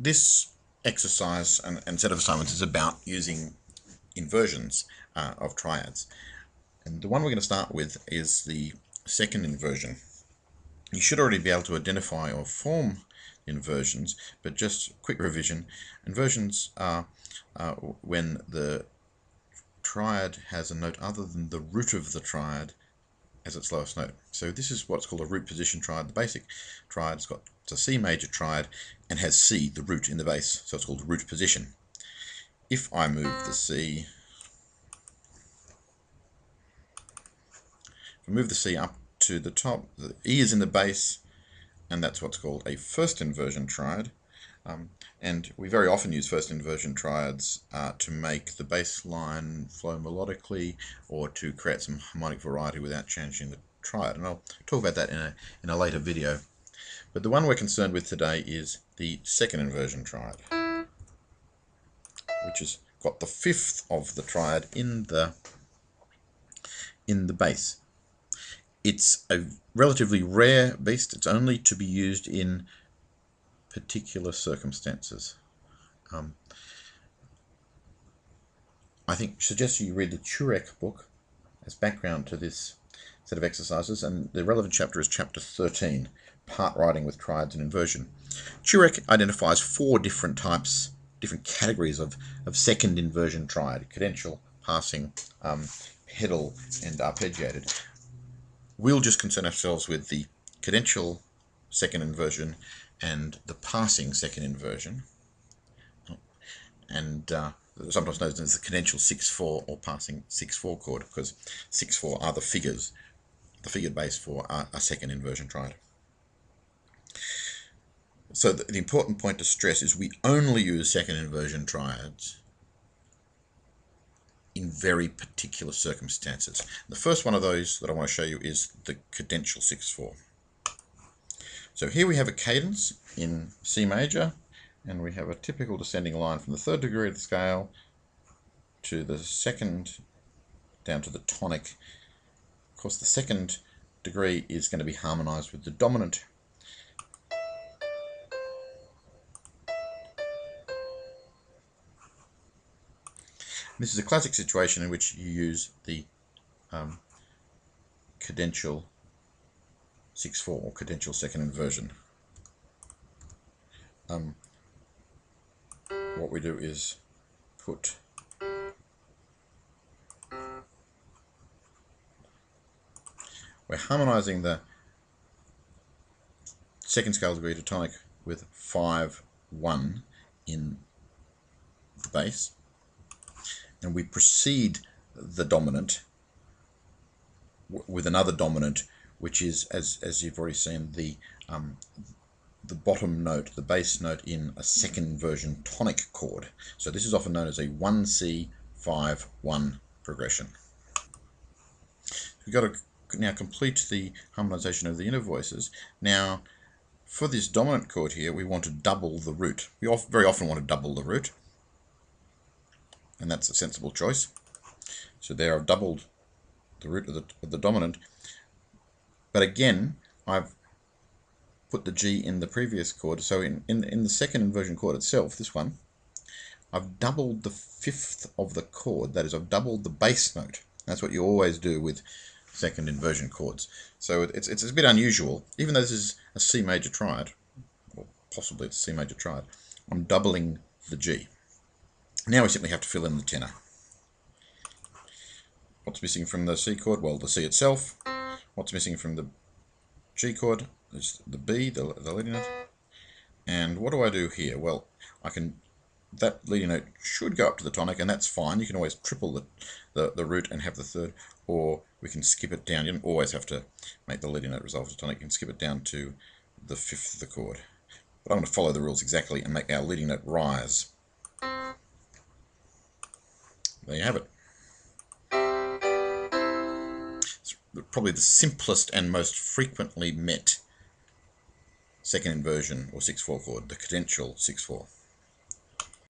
this exercise and set of assignments is about using inversions of triads. And the one we're going to start with is the second inversion. You should already be able to identify or form inversions, but just quick revision. Inversions are when the triad has a note other than the root of the triad as its lowest note. So this is what's called a root position triad. The basic triad has got a C major triad and has C, the root, in the bass, so it's called root position. If I move the C, if I move the C up to the top, the E is in the bass, and that's what's called a first inversion triad. And we very often use first inversion triads to make the bass line flow melodically or to create some harmonic variety without changing the triad. And I'll talk about that in a later video. But the one we're concerned with today is the second inversion triad, which has got the fifth of the triad in the bass. It's a relatively rare beast. It's only to be used in particular circumstances. I suggest you read the Turek book as background to this set of exercises, and the relevant chapter is chapter 13, part writing with triads and inversion. Turek identifies four different categories of second inversion triad: cadential, passing, pedal, and arpeggiated. We'll just concern ourselves with the cadential second inversion and the passing second inversion, and sometimes known as the cadential 6/4 or passing 6/4 chord, because 6/4 are the figured bass for a second inversion triad. So the important point to stress is we only use second inversion triads in very particular circumstances. The first one of those that I want to show you is the cadential 6/4. So here we have a cadence in C major, and we have a typical descending line from the third degree of the scale to the second down to the tonic. Of course, the second degree is going to be harmonized with the dominant. This is a classic situation in which you use the cadential 6/4 or cadential second inversion. What we do is we're harmonizing the second scale degree to tonic with 5/1 in the bass, and we precede the dominant with another dominant, which is, as you've already seen, the bottom note, the bass note in a second inversion tonic chord. So this is often known as a 1C 5/1 progression. We've got to now complete the harmonization of the inner voices. Now, for this dominant chord here, we want to double the root. We very often want to double the root, and that's a sensible choice. So there I've doubled the root of the dominant, but again I've put the G in the previous chord. So in the second inversion chord itself, this one, I've doubled the fifth of the chord. That is, I've doubled the bass note. That's what you always do with second inversion chords. So it's a bit unusual, even though this is a C major triad, or possibly it's a C major triad. I'm doubling the G. Now we simply have to fill in the tenor. What's missing from the C chord? Well, the C itself. What's missing from the G chord is the B, the leading note. And what do I do here? Well, that leading note should go up to the tonic, and that's fine. You can always triple the root and have the third, or we can skip it down. You don't always have to make the leading note resolve to tonic. You can skip it down to the fifth of the chord. But I'm going to follow the rules exactly and make our leading note rise. There you have it. It's probably the simplest and most frequently met second inversion or 6/4 chord, the cadential 6/4.